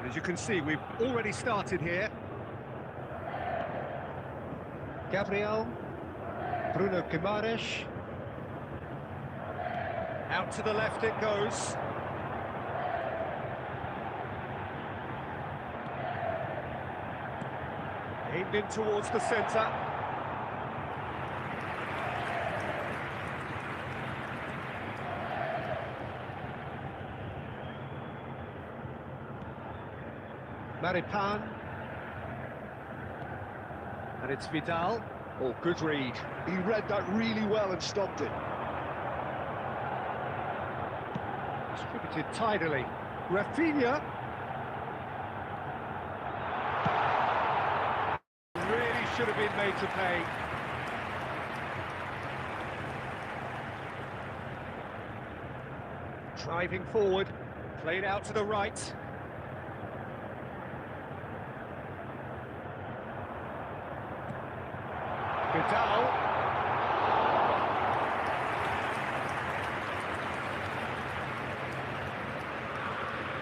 And as you can see, we've already started here. Gabriel, Bruno Guimaraes. Out to the left it goes. Aimed in towards the centre. Maripan. And it's Vidal. Oh, good read. He read that really well and stopped it. Distributed tidily. Rafinha. Really should have been made to pay. Driving forward. Played out to the right. Vidal.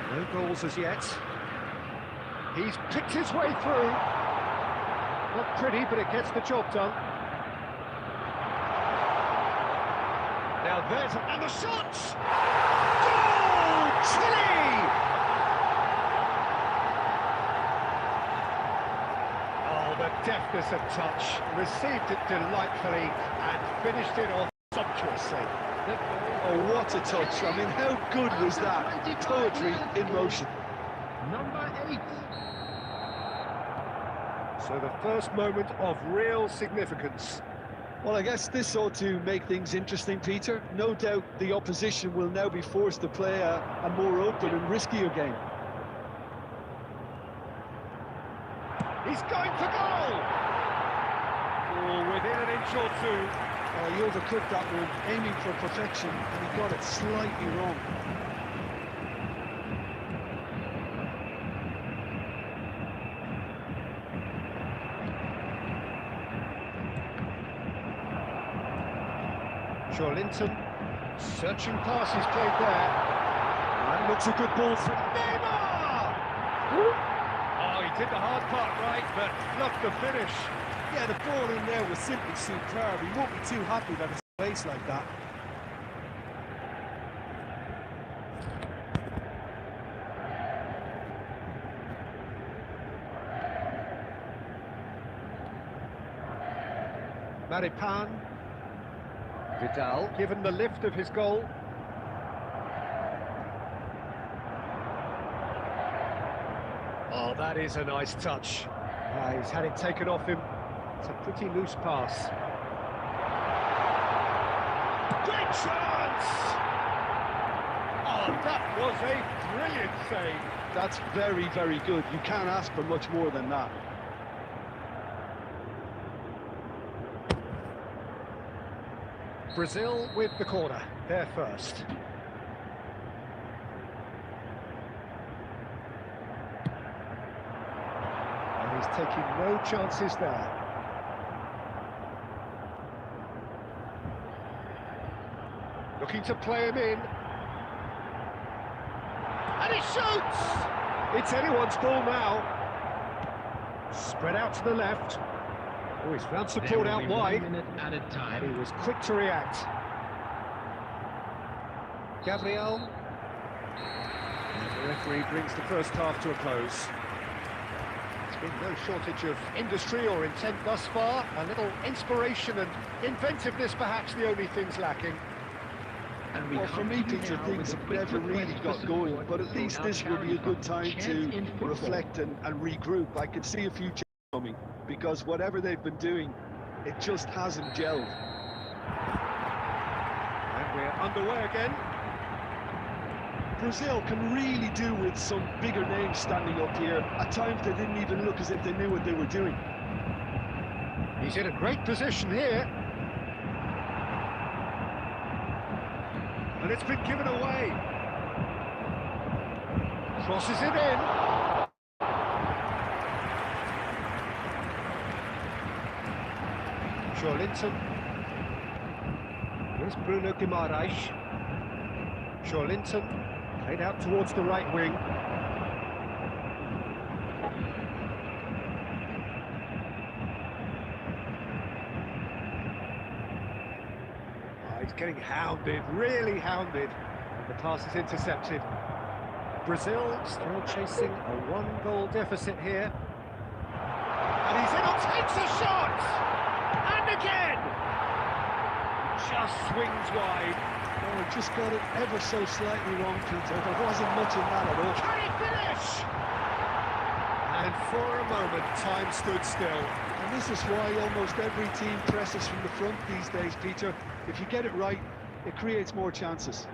No goals as yet. He's picked his way through. Not pretty, but it gets the job done. Now there's... and the shot! Goal! Chile! Oh, the deftness of touch. Received it delightfully and finished it off sumptuously. Oh, what a touch. I mean, how good was that? Poetry in motion. Number 8. So the first moment of real significance. Well, I guess this ought to make things interesting, Peter. No doubt the opposition will now be forced to play a more open and riskier game. He's going for goal! Oh, within an inch or two. He overcooked that one, aiming for perfection, and he got it slightly wrong. Linton, searching passes played there. That looks a good ball for Neymar! Oh, he did the hard part right, but fluffed the finish. Yeah, the ball in there was simply superb. He won't be too happy that it's placed like that. Maripan. Vidal, given the lift of his goal. Oh, that is a nice touch. He's had it taken off him. It's a pretty loose pass. Great chance! Oh, that was a brilliant save. That's very, very good. You can't ask for much more than that. Brazil with the corner, they're first. And he's taking no chances there. Looking to play him in. And he shoots! It's anyone's ball now. Spread out to the left. Oh, he's found support out wide. 1 minute added time. And he was quick to react. Gabriel. And the referee brings the first half to a close. There's been no shortage of industry or intent thus far. A little inspiration and inventiveness, perhaps the only things lacking. And Well, for me, Peter, things have never really got going, but at least this will be a good time to reflect and regroup. I could see a few changes coming, because whatever they've been doing, it just hasn't gelled. And we're underway again. Brazil can really do with some bigger names standing up here. At times they didn't even look as if they knew what they were doing. He's in a great position here. And it's been given away. Crosses it in. Linton. Here's Bruno Guimaraes. Linton played out towards the right wing. He's getting hounded, really hounded. And the pass is intercepted. Brazil still chasing a one-goal deficit here. And he's in and takes a shot! And again! Just swings wide. Oh, he just got it ever so slightly wrong, Peter. There wasn't much in that at all. Can he finish? And for a moment, time stood still. And this is why almost every team presses from the front these days, Peter. If you get it right, it creates more chances.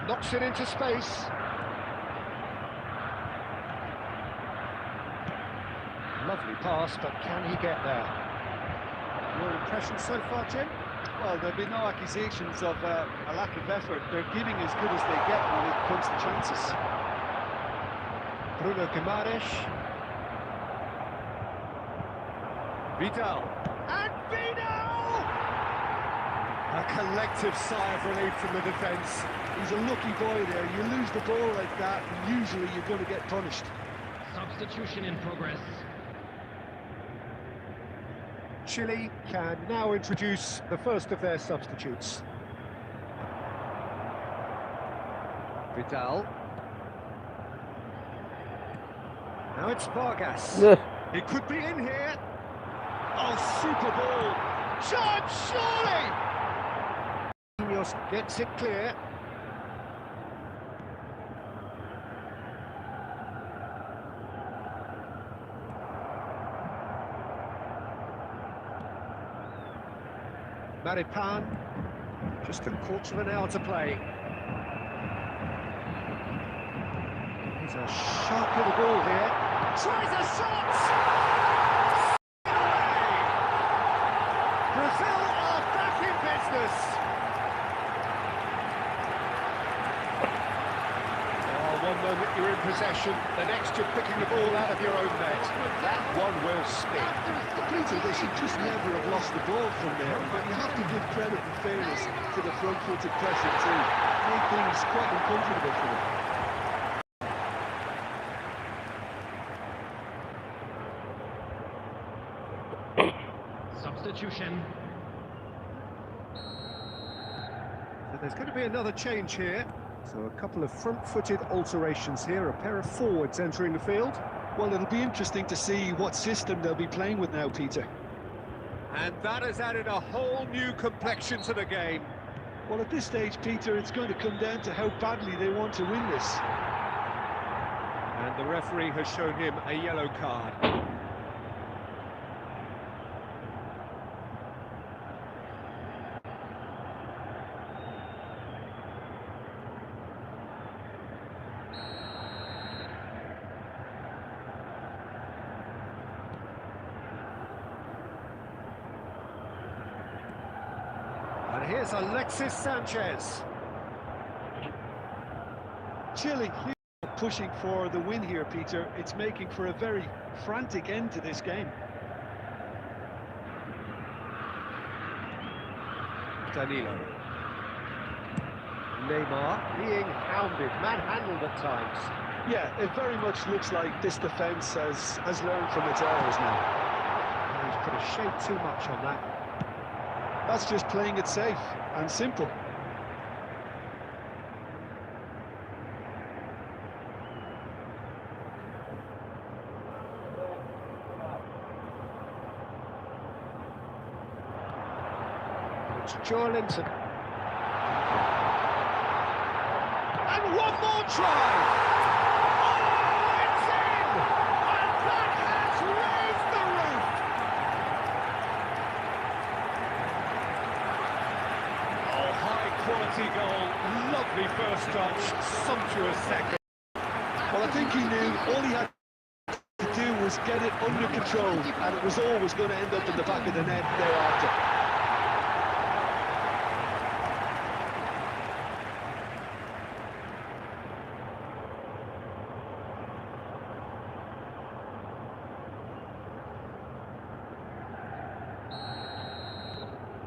Knocks it into space. Lovely pass, but can he get there? Your impression so far, Jim? Well, there'll be no accusations of a lack of effort. They're giving as good as they get when it comes to chances. Bruno Guimaraes. Vidal. And Vidal! A collective sigh of relief from the defence. He's a lucky boy there. You lose the ball like that, and usually you're going to get punished. Substitution in progress. Chile can now introduce the first of their substitutes. Vidal. Now it's Vargas. He could be in here. Oh, super ball. Chance, surely! Munoz gets it clear. Maripan, just a quarter of an hour to play. He's a sharp little ball here. Tries a shot! Brazil are back in business. One moment you're in possession, the next you're picking the ball out of your own net. That one will stick. Peter, they should just never have lost the ball from there, but you have to give credit and fairness to the front-footed pressing too. Made things quite uncomfortable for them. Substitution. So there's going to be another change here. So a couple of front-footed alterations here, a pair of forwards entering the field. Well, it'll be interesting to see what system they'll be playing with now, Peter. And that has added a whole new complexion to the game. Well, at this stage, Peter, it's going to come down to how badly they want to win this. And the referee has shown him a yellow card. And here's Alexis Sanchez. Chile pushing for the win here, Peter. It's making for a very frantic end to this game. Danilo. Neymar being hounded, manhandled at times. Yeah, it very much looks like this defence has learned from its errors now. He's put a shade too much on that. That's just playing it safe and simple. It's Joelinton. And one more try! Oh, it's in! And that has raised the roof! Oh, high-quality goal. Lovely first touch, sumptuous second. Well, I think he knew all he had to do was get it under control, and it was always going to end up in the back of the net thereafter.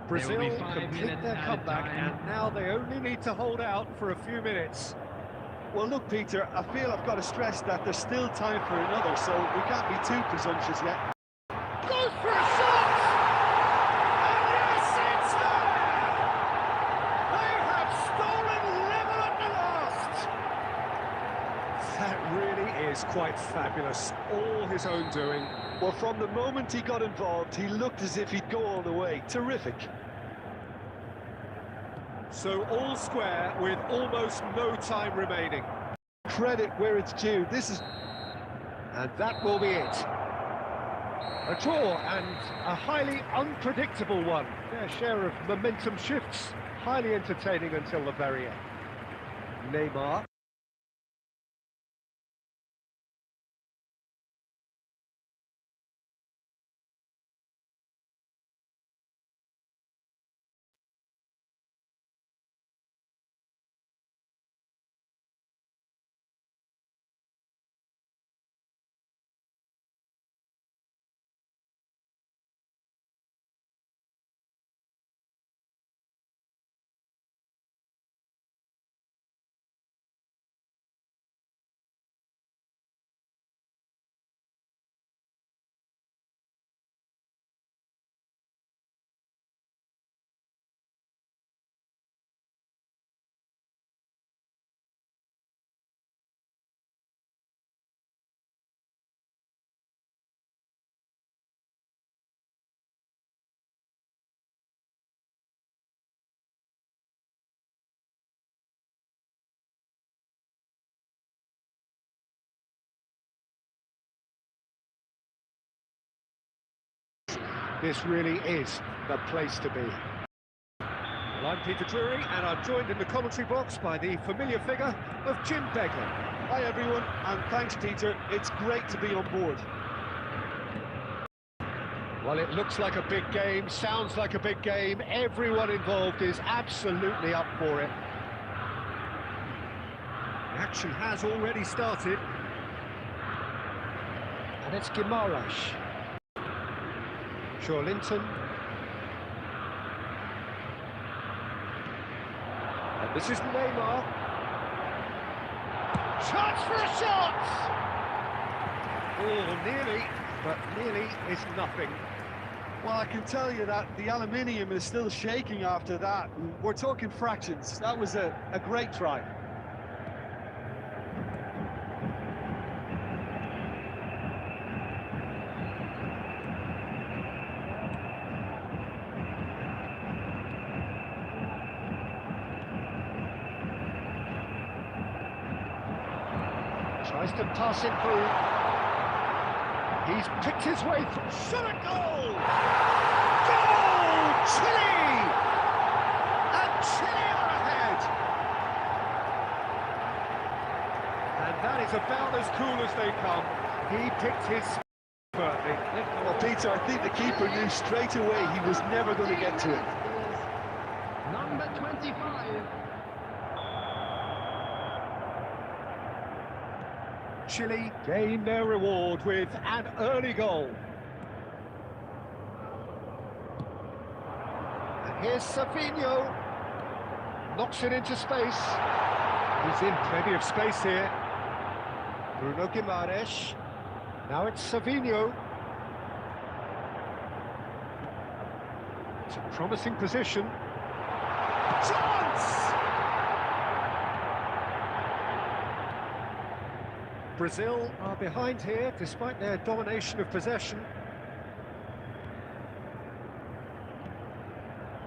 Brazil complete their comeback, and now they only need to hold out for a few minutes. Well, look, Peter, I feel I've got to stress that there's still time for another, so we can't be too presumptuous yet. Goes for a shot! And yes, it's there! They have stolen level at the last! That really is quite fabulous. All his own doing. Well, from the moment he got involved, he looked as if he'd go all the way. Terrific. So all square with almost no time remaining. Credit where it's due. This is... And that will be it. A draw and a highly unpredictable one. Their share of momentum shifts. Highly entertaining until the very end. Neymar. This really is the place to be. Well, I'm Peter Drury, and I'm joined in the commentary box by the familiar figure of Jim Beglin. Hi, everyone, and thanks, Peter. It's great to be on board. Well, it looks like a big game, sounds like a big game. Everyone involved is absolutely up for it. The action has already started. And it's Guimaraes. Linton. And this is Neymar. Chance for a shot! Oh, nearly, but nearly is nothing. Well, I can tell you that the aluminium is still shaking after that. We're talking fractions. That was a great try. Tries to pass it through. He's picked his way through. Shot a goal! Goal! Chile! And Chile are ahead! And that is about as cool as they come. He picked his perfectly. Well, Peter, I think the keeper knew straight away he was never going to get to it. Number 25. Chile gain their reward with an early goal. And here's Savinho. Knocks it into space. He's in plenty of space here. Bruno Guimaraes. Now it's Savinho. It's a promising position. Chance! Brazil are behind here, despite their domination of possession.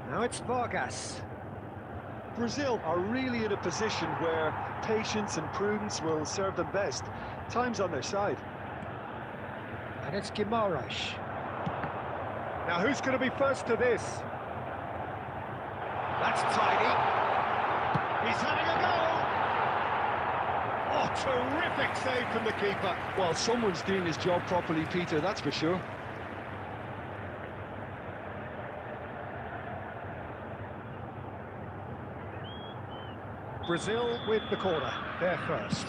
Now it's Vargas. Brazil are really in a position where patience and prudence will serve them best. Time's on their side. And it's Guimaraes. Now who's going to be first to this? That's tidy. He's having a go. Oh, terrific save from the keeper. Well, someone's doing his job properly, Peter, that's for sure. Brazil with the corner, they're first.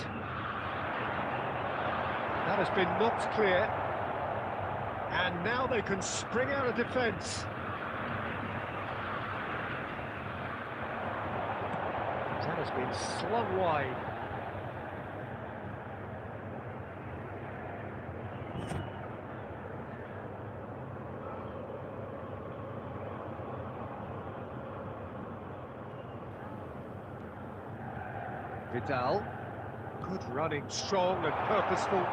That has been knocked clear. And now they can spring out of defence. That has been slung wide. Vidal. Good running, strong and purposeful.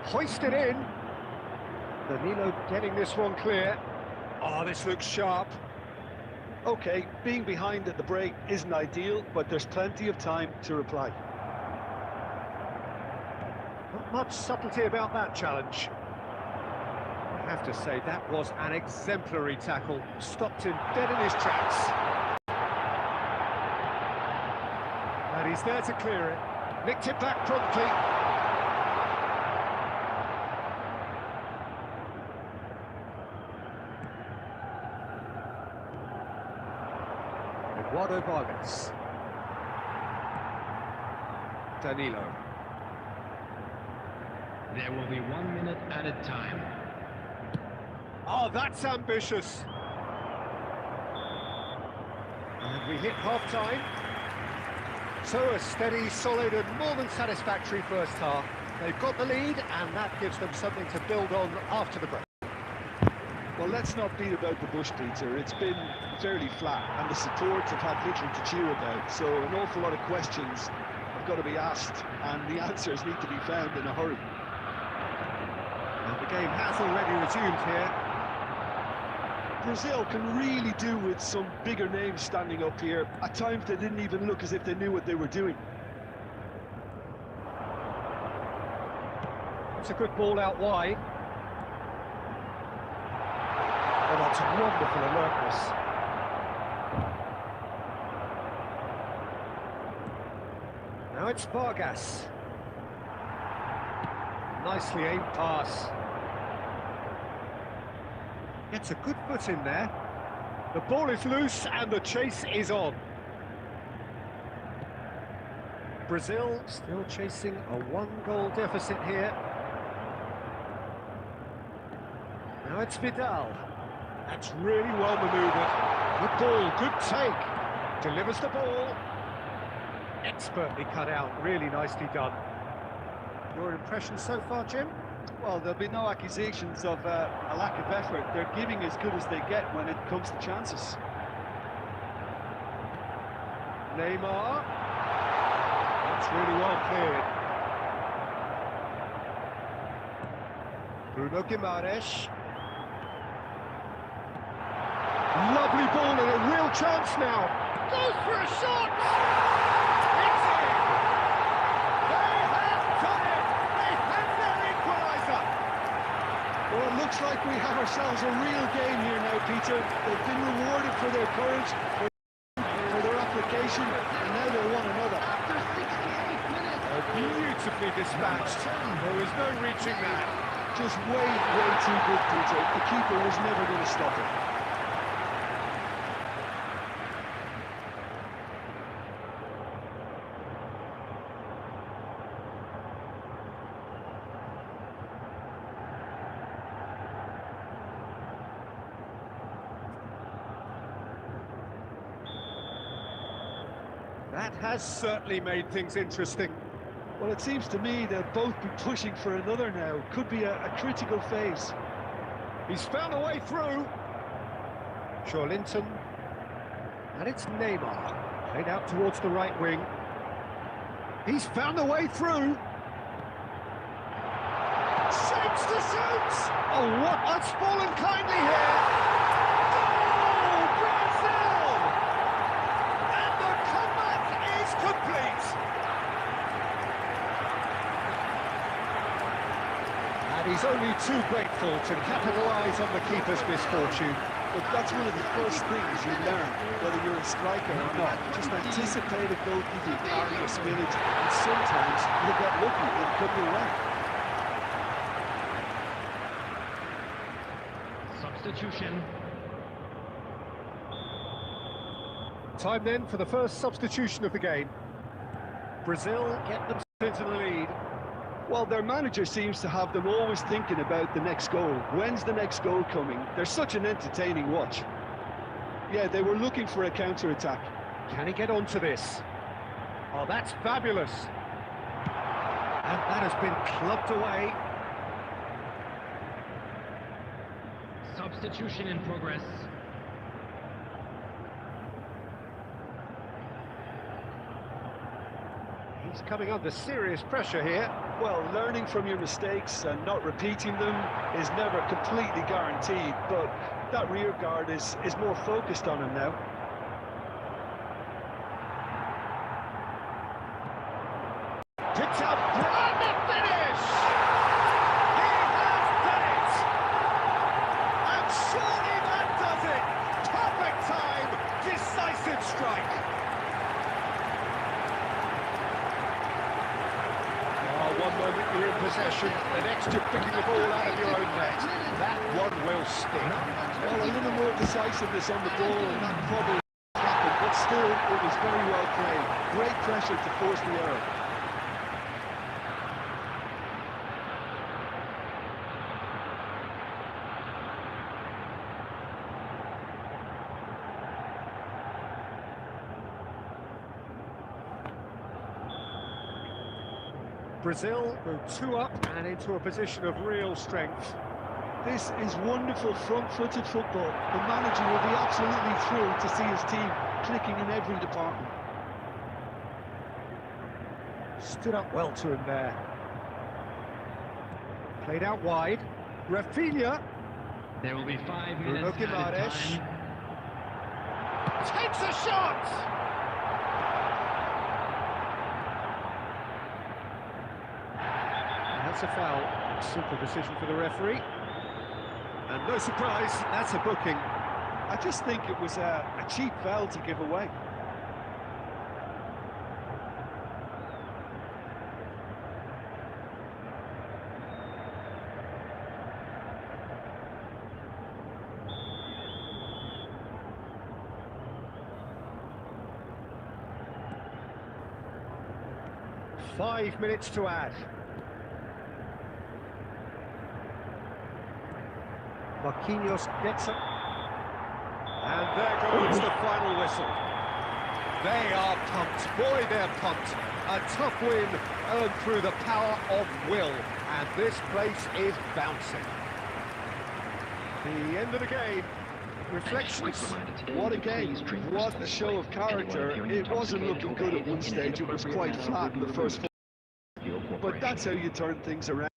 Hoisted in. Danilo getting this one clear. Oh, this looks sharp. Okay, being behind at the break isn't ideal, but there's plenty of time to reply. Not much subtlety about that challenge. I have to say, that was an exemplary tackle. Stopped him dead in his tracks. And he's there to clear it. Nicked it back promptly. Eduardo Vargas. Danilo. There will be 1 minute added time. Oh, that's ambitious. And we hit half-time. So a steady, solid and more than satisfactory first half. They've got the lead and that gives them something to build on after the break. Well, let's not beat about the bush, Peter. It's been fairly flat and the supports have had little to cheer about. So an awful lot of questions have got to be asked and the answers need to be found in a hurry. And the game has already resumed here. Brazil can really do with some bigger names standing up here. At times they didn't even look as if they knew what they were doing. It's a good ball out wide. Oh, that's wonderful alertness. Now it's Vargas. Nicely aimed pass. Gets a good foot in there. The ball is loose and the chase is on. Brazil still chasing a 1-goal deficit here. Now it's Vidal. That's really well manoeuvred. Good ball, good take. Delivers the ball. Expertly cut out, really nicely done. Your impression so far, Jim? Well, there'll be no accusations of a lack of effort. They're giving as good as they get when it comes to chances. Neymar. That's really well cleared. Bruno Guimaraes. Lovely ball and a real chance now. Goes for a shot! It's in! They have done it! They have their equaliser! Well, it looks like we have ourselves a real game here now, Peter. They've been rewarded for their courage, for their application, and now they want another. After 68 minutes. Beautifully dispatched. There was no reaching that. Just way too good, Peter. The keeper was never going to stop it. That has certainly made things interesting. Well, it seems to me they'll both be pushing for another now. Could be a critical phase. He's found a way through. Linton. And it's Neymar. Played out towards the right wing. He's found a way through. Shapes to shoot! Oh, what? That's fallen kindly here. Goal, Brazil! And the comeback is complete. And he's only too grateful to capitalise on the keeper's misfortune. But that's one of the first things you learn, whether you're a striker or not. Just anticipate a goalkeeper carrying your spillage, and sometimes you'll get lucky, it'll come your way. Substitution. Time then for the first substitution of the game. Brazil get them into the lead. Well, their manager seems to have them always thinking about the next goal. When's the next goal coming? They're such an entertaining watch. Yeah, they were looking for a counter-attack. Can he get onto this? Oh, that's fabulous. And that has been clubbed away. Substitution in progress. He's coming under serious pressure here. Well, learning from your mistakes and not repeating them is never completely guaranteed, but that rear guard is more focused on him now. It's a brilliant finish! He has done it! And surely that does it! Perfect time, decisive strike! One moment you're in possession, the next you're picking the ball out of your own net. That one will stick. Well, a little more decisiveness on the ball, and that probably happened, but still, it was very well played. Great pressure to force the error. Brazil go 2 up and into a position of real strength. This is wonderful front-footed football. The manager will be absolutely thrilled to see his team clicking in every department. Stood up well to him there. Played out wide. Rafinha. There will be 5 Bruno minutes added Guimaraes. time. Takes a shot! That's a foul. Simple decision for the referee. And no surprise, that's a booking. I just think it was a cheap foul to give away. Five minutes to add. Marquinhos gets it. And there goes the final whistle. They are pumped. Boy, they're pumped. A tough win earned through the power of will. And this place is bouncing. The end of the game. Reflections. What a game. What a show of character. It wasn't looking good at one stage. It was quite flat in the first 4. But that's how you turn things around.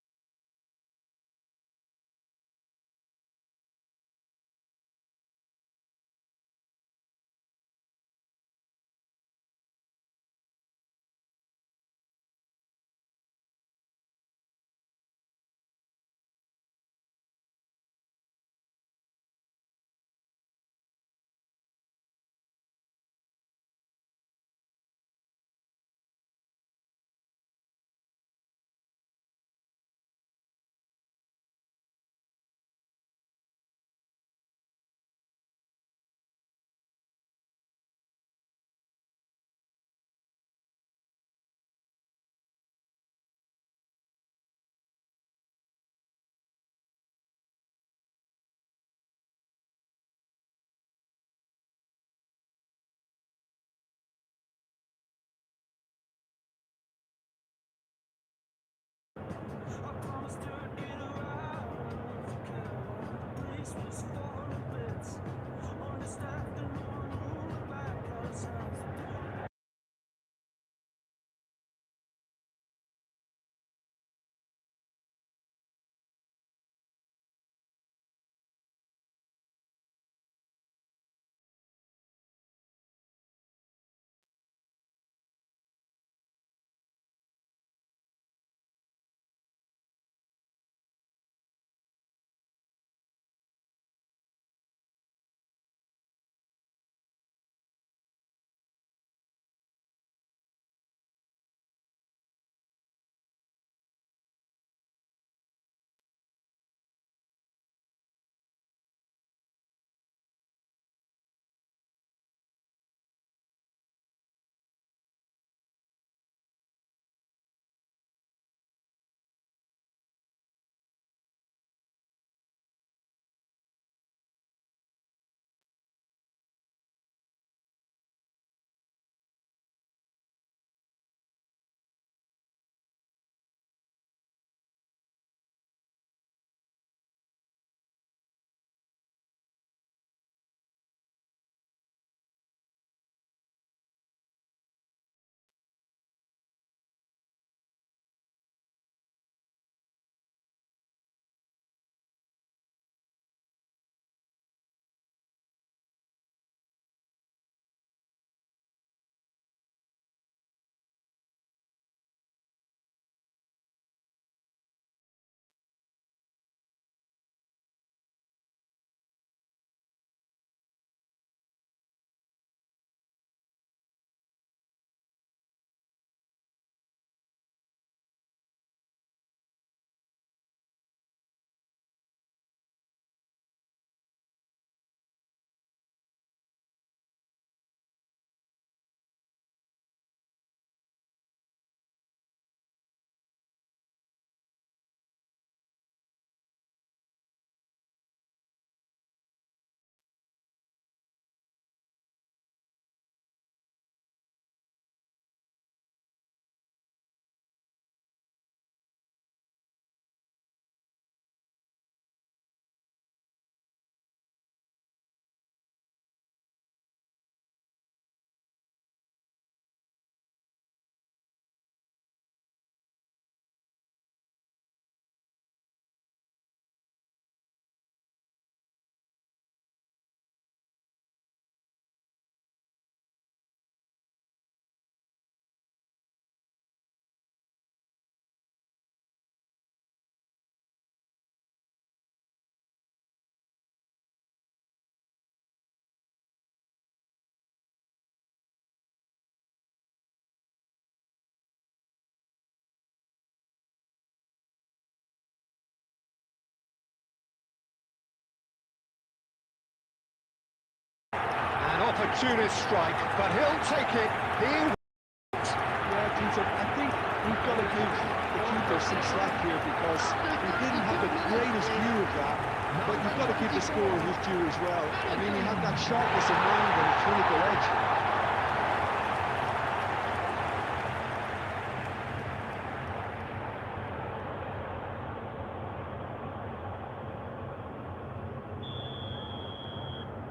opportunist strike, but he'll take it. Yeah, Peter, I think we've got to give the keeper some slack here because he didn't have the greatest view of that, but you've got to give the scorer his due as well. I mean, he had that sharpness of mind and a clinical edge.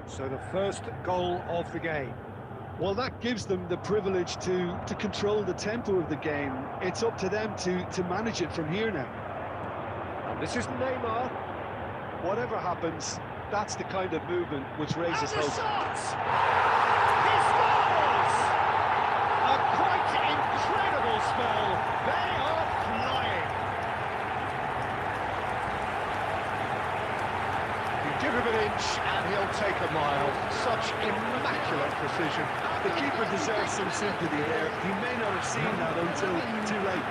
So the first goal of the game. Well, that gives them the privilege to control the tempo of the game. It's up to them to manage it from here now. And this is Neymar. Whatever happens, that's the kind of movement which raises And the hope. shot! He scores! A quite incredible spell. They are flying. You give him an inch and he'll take a mile. Such immaculate precision. The keeper deserves some sympathy there. He may not have seen that until too late.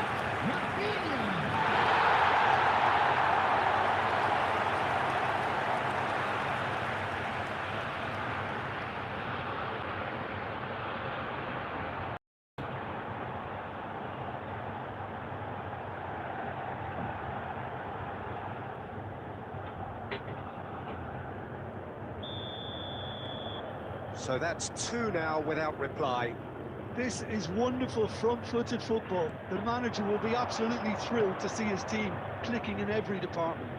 So that's two now without reply. This is wonderful front-footed football. The manager will be absolutely thrilled to see his team clicking in every department.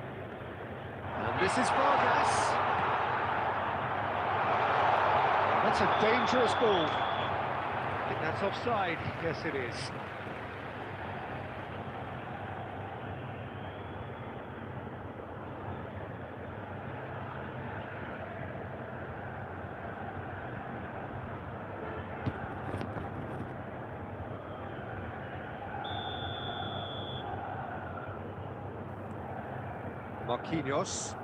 And this is Vargas. That's a dangerous ball. I think that's offside. Yes, it is. Marquinhos.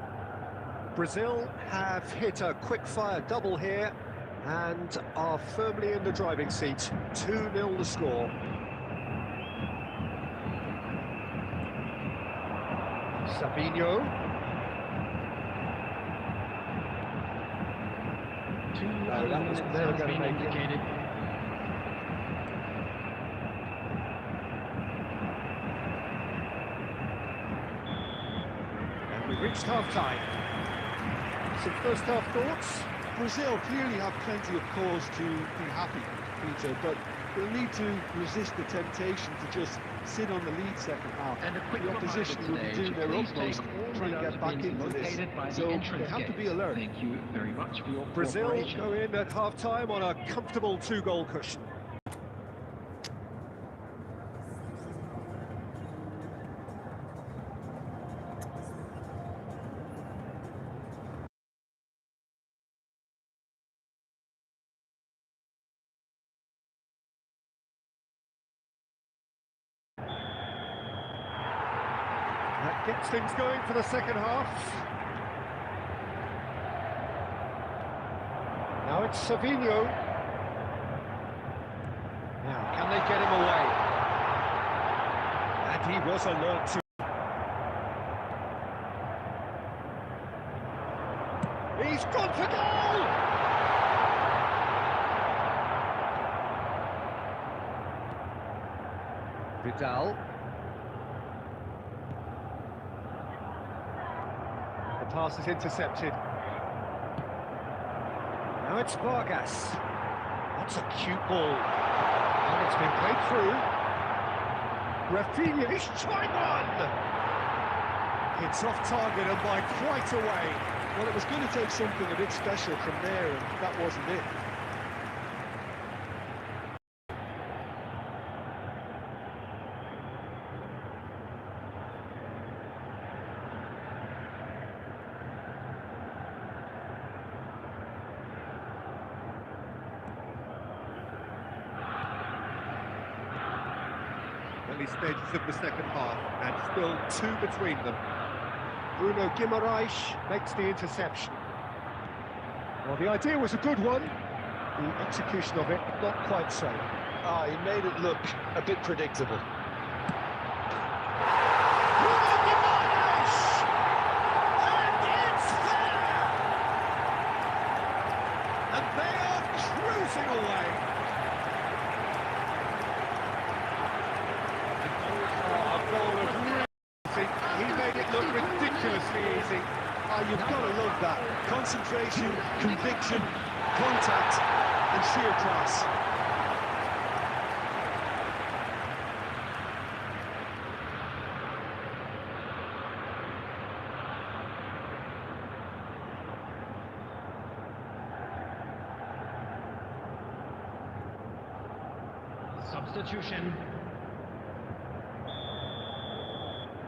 Brazil have hit a quick-fire double here and are firmly in the driving seat. 2-0 the score. Savinho. No, that was never going to make it. indicated. We reached half-time. Some first-half thoughts? Brazil clearly have plenty of cause to be happy, Peter, but they'll need to resist the temptation to just sit on the lead second half. And a quick The opposition will be doing their utmost to try and get back into this, so they have to be alert. Thank you very much for your Brazil cooperation. go in at half-time on a comfortable 2-goal cushion. That gets things going for the second half. Now it's Savinho. Now, can they get him away? And he was alert to... He's gone for goal! Vidal. The pass is intercepted. Now it's Vargas. That's a cute ball. And it's been played through. Rafinha is trying one! It's off target and by quite a way. Well, it was going to take something a bit special from there, and that wasn't it. Early stages of the second half, and still two between them. Bruno Guimaraes makes the interception. Well, the idea was a good one. The execution of it, not quite so. Ah, he made it look a bit predictable. Bruno Guimaraes! And it's there! And they are referee. Oh, you've got to love that. Concentration, conviction, contact, and sheer class. Substitution.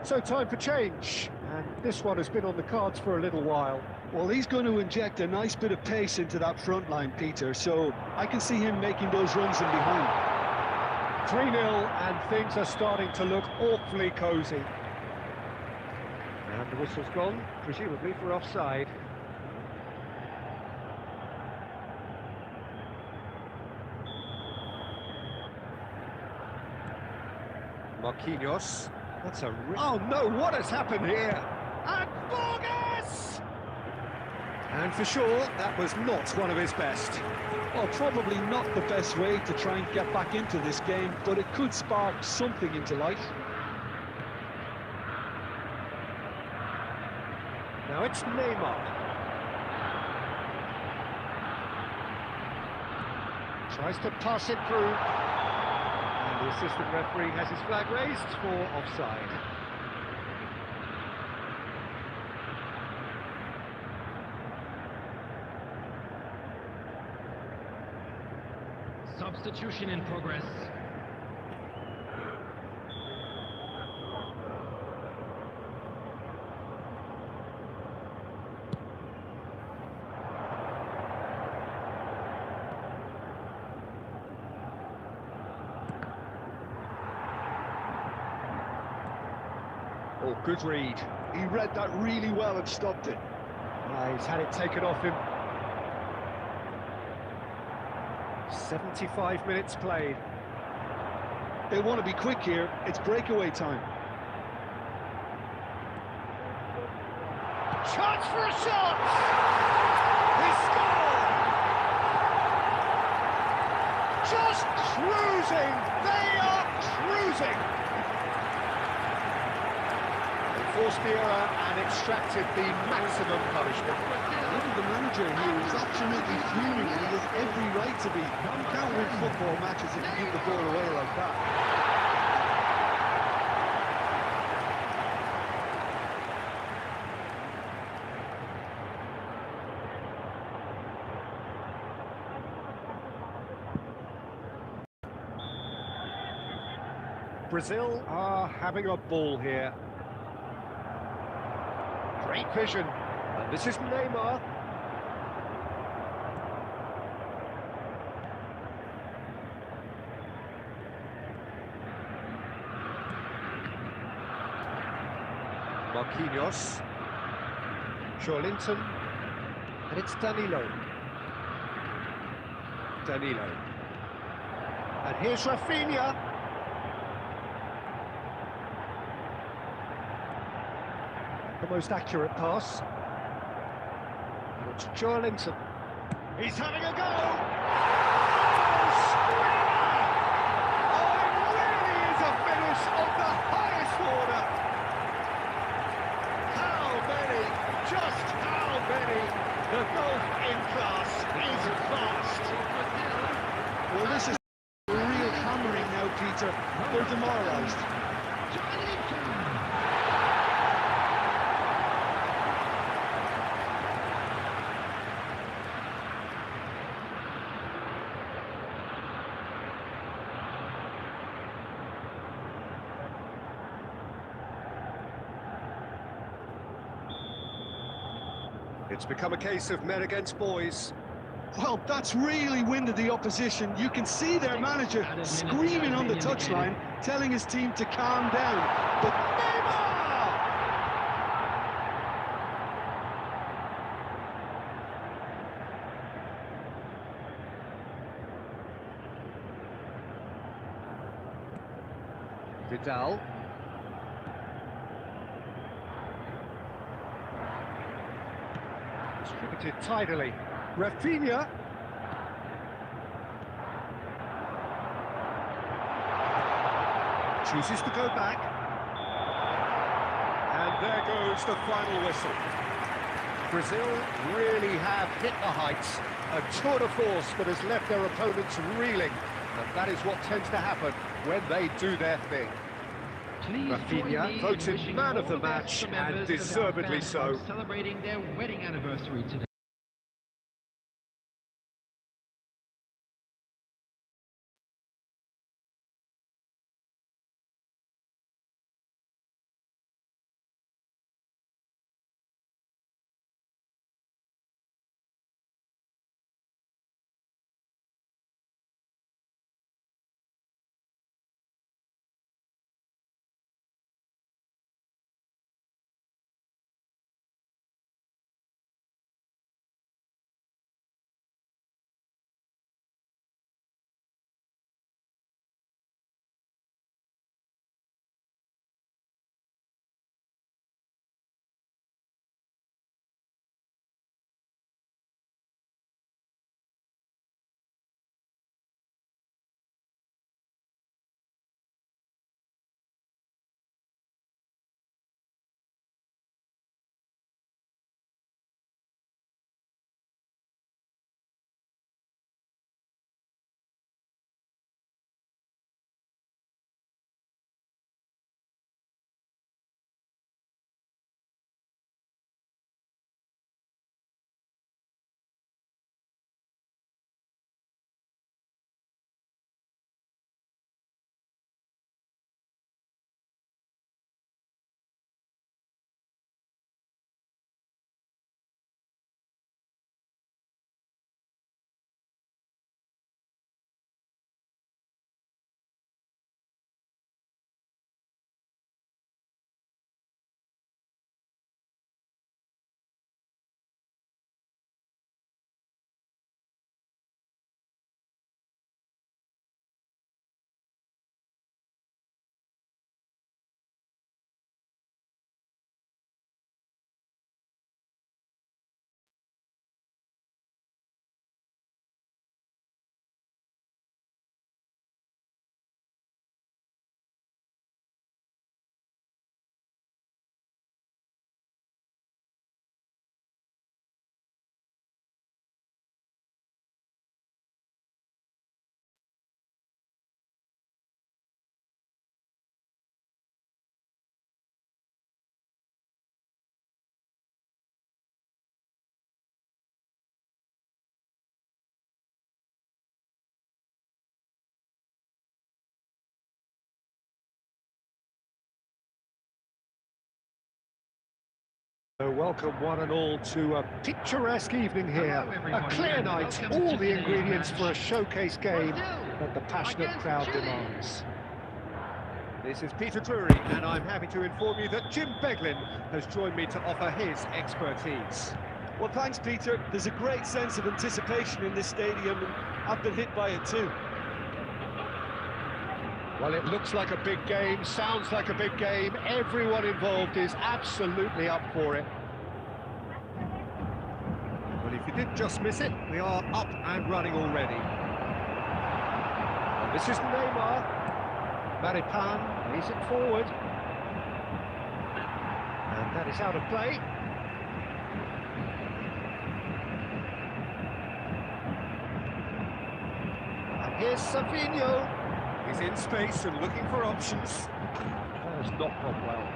So time for change, and this one has been on the cards for a little while. Well, he's going to inject a nice bit of pace into that front line, Peter, so I can see him making those runs in behind. 3-0, and things are starting to look awfully cosy. And the whistle's gone, presumably for offside. Marquinhos. That's a... Oh no, what has happened here? And Vargas! And for sure, that was not one of his best. Well, probably not the best way to try and get back into this game, but it could spark something into life. Now it's Neymar. Tries to pass it through. And the assistant referee has his flag raised for offside. Substitution in progress. Oh, good read. He read that really well and stopped it. He's had it taken off him. 75 minutes played. They want to be quick here. It's breakaway time. Chance for a shot! He scored! Just cruising! They are cruising! They forced the error and extracted the maximum punishment. I think the manager here is absolutely fuming, and he has every right to be. You can't win football matches if you give the ball away like that. Brazil are having a ball here. Great vision. And this is Neymar. Marquinhos. Linton. And it's Danilo. And here's Rafinha. The most accurate pass. And it's Linton. He's having a go! Oh, screamer! Oh, it really is a finish of the highest order! How many? Just how many? The golf in class is fast. Well, this is a real hammering now, Peter. They're demoralised. It's become a case of men against boys. Well, that's really winded the opposition. You can see their manager screaming on the touchline, telling his team to calm down. But Neymar! Vidal. Distributed tidily. Rafinha. Chooses to go back. And there goes the final whistle. Brazil really have hit the heights. A tour de force that has left their opponents reeling. And that is what tends to happen when they do their thing. Rafinha voted man of the match, and deservedly so. Celebrating their wedding anniversary today. So welcome one and all to a picturesque evening here. Hello, everybody, A clear and night, welcome all to the today's ingredients match. for a showcase game Brazil that the passionate against crowd Chile. demands. This is Peter Drury, and I'm happy to inform you that Jim Beglin has joined me to offer his expertise. Well, thanks, Peter. There's a great sense of anticipation in this stadium, and I've been hit by it too. Well, it looks like a big game, sounds like a big game. Everyone involved is absolutely up for it. Well, if you did just miss it, we are up and running already. And this is Neymar. Maripan lays it forward. And that is out of play. And here's Savinho. He's in space and looking for options. That has not gone well.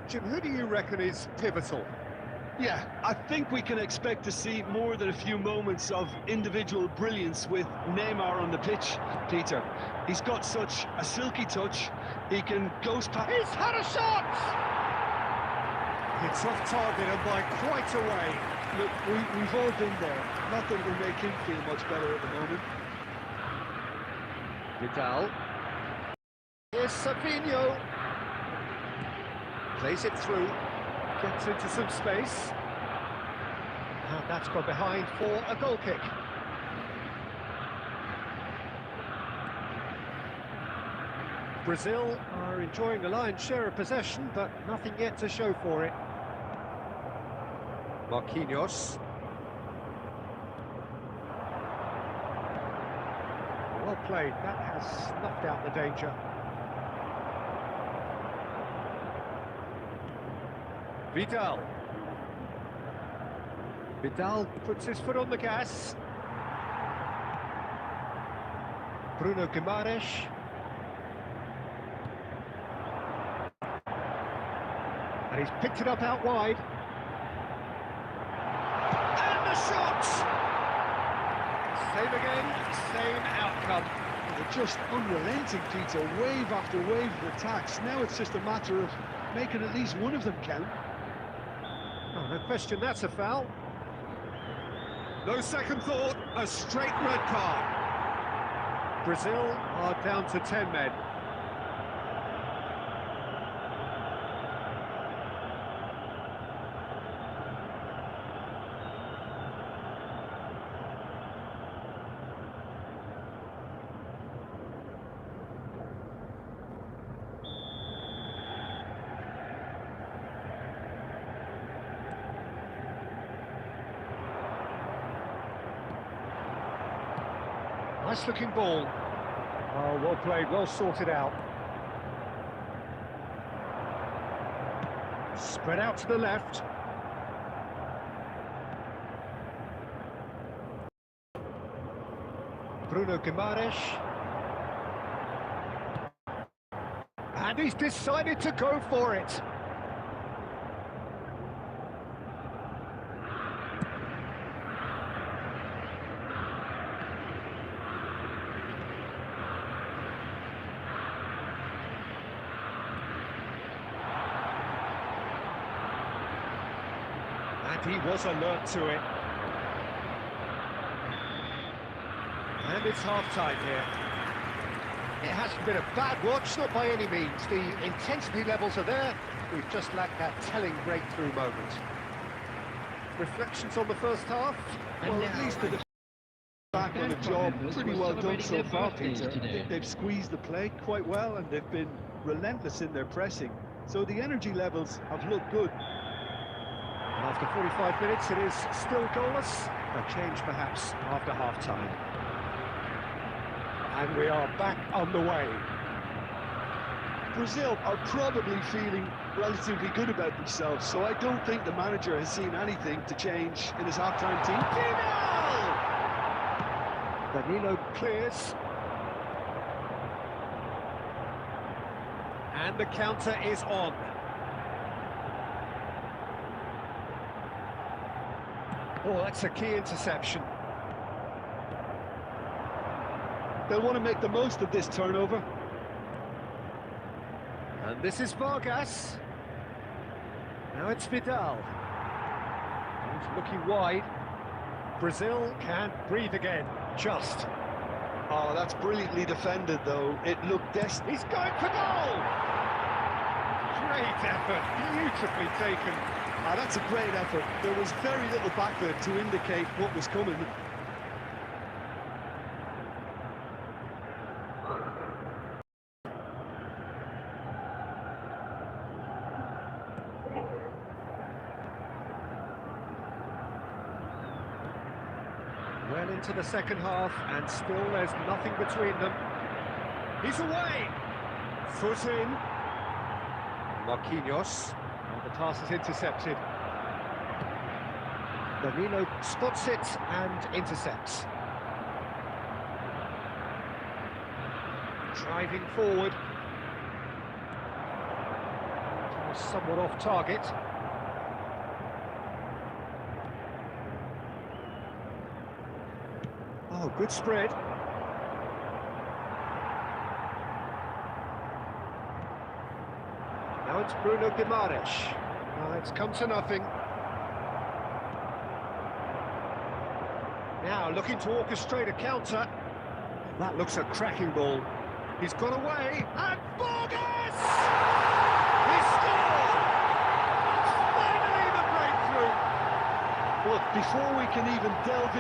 Jim, who do you reckon is pivotal? Yeah, I think we can expect to see more than a few moments of individual brilliance with Neymar on the pitch, Peter. He's got such a silky touch, he can ghost past... He's had a shot! It's off target and by quite a way. Look, we've all been there. Not that it'll make him feel much better at the moment. Vidal. Here's Savinho. Plays it through. Gets into some space. And that's gone behind for a goal kick. Brazil are enjoying a lion's share of possession, but nothing yet to show for it. Marquinhos. Well played, that has snuffed out the danger. Vidal. Vidal puts his foot on the gas. Bruno Guimaraes. And he's picked it up out wide. And the shot! Same again, same outcome. They're just unrelenting, Peter. Wave after wave of attacks. Now it's just a matter of making at least one of them count. Oh, no question, that's a foul. No second thought, a straight red card. Brazil are down to 10 men. Nice looking ball. Oh, well played, well sorted out. Spread out to the left. Bruno Guimaraes. And he's decided to go for it. And he was alert to it. And it's half-time here. It hasn't been a bad watch, not by any means. The intensity levels are there. We've just lacked that telling breakthrough moment. Reflections on the first half? Well, at least the back on the job, pretty well done so far, Peter. They've squeezed the play quite well and they've been relentless in their pressing. So the energy levels have looked good. After 45 minutes, it is still goalless. A change, perhaps, after half-time. And we are back on the way. Brazil are probably feeling relatively good about themselves, so I don't think the manager has seen anything to change in his half-time team. Danilo clears. And the counter is on. Oh, that's a key interception. They'll want to make the most of this turnover. And this is Vargas. Now it's Vidal. He's looking wide. Brazil can't breathe again. Just. Oh, that's brilliantly defended, though. It looked destined. He's going for goal! Great effort, beautifully taken. Ah, that's a great effort. There was very little back there to indicate what was coming. Well into the second half, and still there's nothing between them. He's away! Foot in. Marquinhos. And the pass is intercepted. Danilo spots it and intercepts. Driving forward. Somewhat off target. Oh, good spread. Now it's Bruno Guimaraes. It's come to nothing. Now looking to orchestrate a counter. That looks a cracking ball. He's got away, and Vargas! He scored! Finally the breakthrough! But before we can even delve in